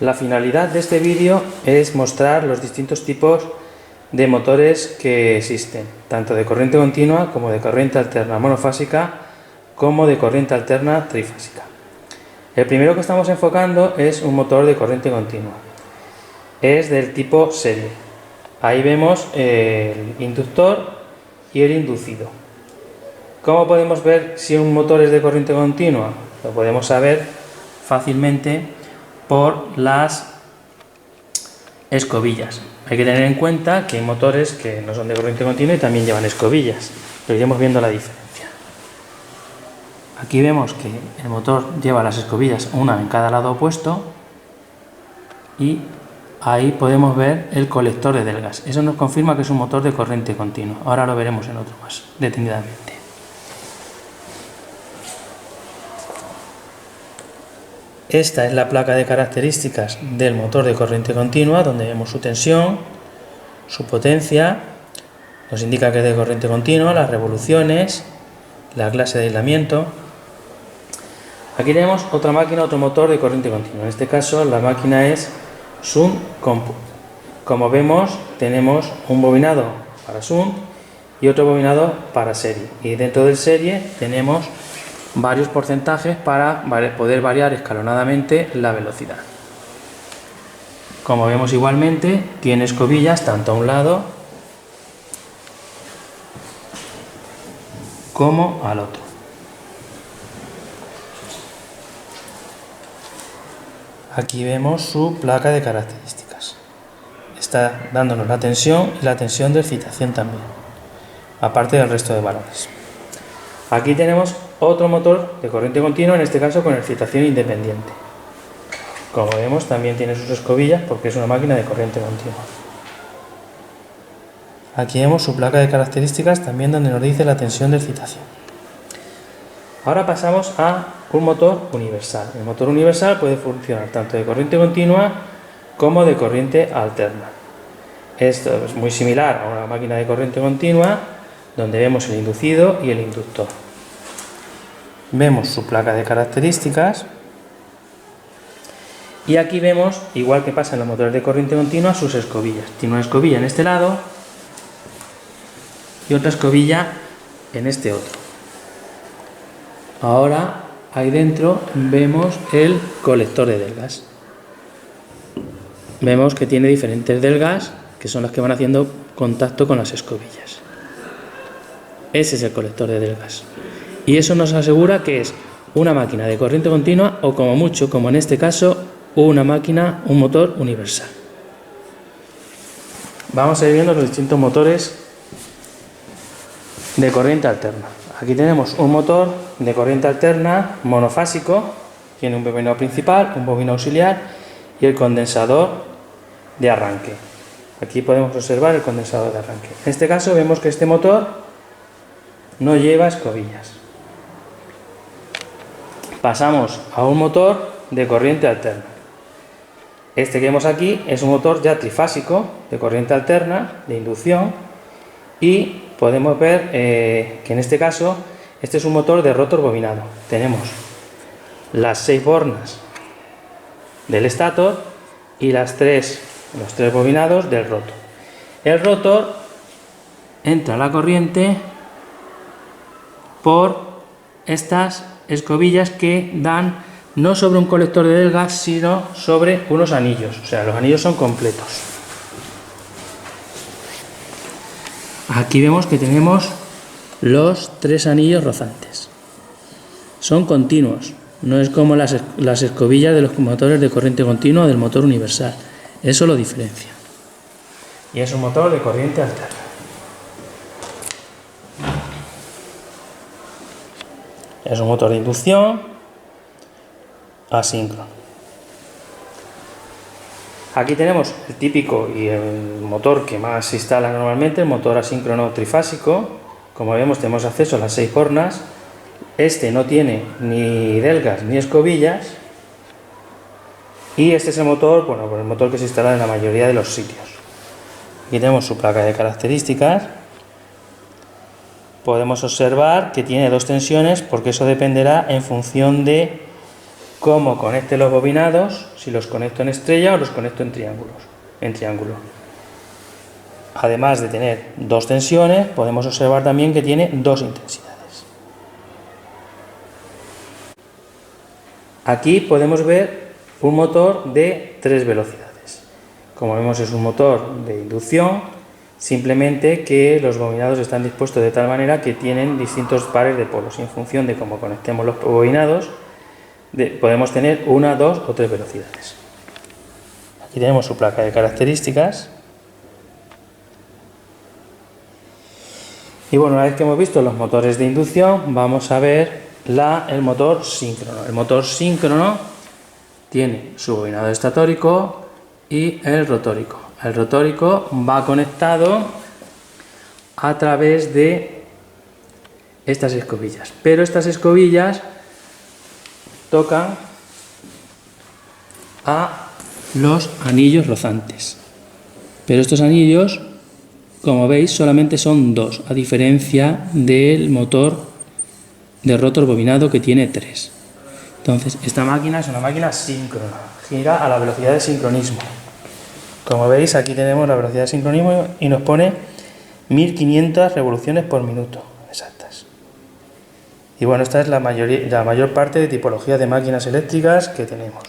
La finalidad de este vídeo es mostrar los distintos tipos de motores que existen, tanto de corriente continua como de corriente alterna monofásica, como de corriente alterna trifásica. El primero que estamos enfocando es un motor de corriente continua. Es del tipo serie. Ahí vemos el inductor y el inducido. ¿Cómo podemos ver si un motor es de corriente continua? Lo podemos saber fácilmente por las escobillas. Hay que tener en cuenta que hay motores que no son de corriente continua y también llevan escobillas, pero iremos viendo la diferencia. Aquí vemos que el motor lleva las escobillas una en cada lado opuesto y ahí podemos ver el colector del gas. Eso nos confirma que es un motor de corriente continua. Ahora lo veremos en otro más detenidamente. Esta es la placa de características del motor de corriente continua, donde vemos su tensión, su potencia, nos indica que es de corriente continua, las revoluciones, la clase de aislamiento. Aquí tenemos otra máquina, otro motor de corriente continua. En este caso la máquina es Shunt Comput. Como vemos, tenemos un bobinado para Shunt y otro bobinado para serie. Y dentro del serie tenemos varios porcentajes para poder variar escalonadamente la velocidad. Como vemos, igualmente tiene escobillas tanto a un lado como al otro. Aquí vemos su placa de características. Está dándonos la tensión y la tensión de excitación también, aparte del resto de valores. Aquí tenemos otro motor de corriente continua, en este caso con excitación independiente. Como vemos, también tiene sus escobillas porque es una máquina de corriente continua. Aquí vemos su placa de características también, donde nos dice la tensión de excitación. Ahora pasamos a un motor universal. El motor universal puede funcionar tanto de corriente continua como de corriente alterna. Esto es muy similar a una máquina de corriente continua, donde vemos el inducido y el inductor. Vemos su placa de características y aquí vemos, igual que pasa en los motores de corriente continua, sus escobillas. Tiene una escobilla en este lado y otra escobilla en este otro. Ahora ahí dentro vemos el colector del gas. Vemos que tiene diferentes del gas, que son las que van haciendo contacto con las escobillas. Ese es el colector del gas. Y eso nos asegura que es una máquina de corriente continua o, como mucho, como en este caso, un motor universal. Vamos a ir viendo los distintos motores de corriente alterna. Aquí tenemos un motor de corriente alterna monofásico, tiene un bobinado principal, un bobinado auxiliar y el condensador de arranque. Aquí podemos observar el condensador de arranque. En este caso vemos que este motor no lleva escobillas. Pasamos a un motor de corriente alterna. Este que vemos aquí es un motor ya trifásico de corriente alterna, de inducción, y podemos ver que en este caso este es un motor de rotor bobinado. Tenemos las 6 bornas del estator y los tres bobinados del rotor. El rotor entra a la corriente por estas escobillas que dan no sobre un colector del gas, sino sobre unos anillos, o sea, los anillos son completos. Aquí vemos que tenemos los 3 anillos rozantes. Son continuos, no es como las escobillas de los motores de corriente continua o del motor universal. Eso lo diferencia. Y es un motor de corriente alterna. Es un motor de inducción asíncrono. Aquí tenemos el típico y el motor que más se instala normalmente, el motor asíncrono trifásico. Como vemos, tenemos acceso a las 6 bornas. Este no tiene ni delgas ni escobillas. Y este es el motor, el motor que se instala en la mayoría de los sitios. Aquí tenemos su placa de características. Podemos observar que tiene 2 tensiones, porque eso dependerá en función de cómo conecte los bobinados, si los conecto en estrella o los conecto en triángulo. Además de tener dos tensiones, podemos observar también que tiene dos intensidades. Aquí podemos ver un motor de 3 velocidades. Como vemos, es un motor de inducción, simplemente que los bobinados están dispuestos de tal manera que tienen distintos pares de polos, y en función de cómo conectemos los bobinados podemos tener 1, 2 o 3 velocidades. Aquí tenemos su placa de características. Y bueno, una vez que hemos visto los motores de inducción, vamos a ver el motor síncrono. El motor síncrono tiene su bobinado estatórico y el rotórico. El rotórico va conectado a través de estas escobillas, pero estas escobillas tocan a los anillos rozantes. Pero estos anillos, como veis, solamente son 2, a diferencia del motor de rotor bobinado que tiene 3. Entonces, esta máquina es una máquina síncrona, gira a la velocidad de sincronismo. Como veis, aquí tenemos la velocidad de sincronismo y nos pone 1500 revoluciones por minuto exactas. Y bueno, esta es la mayor parte de tipologías de máquinas eléctricas que tenemos.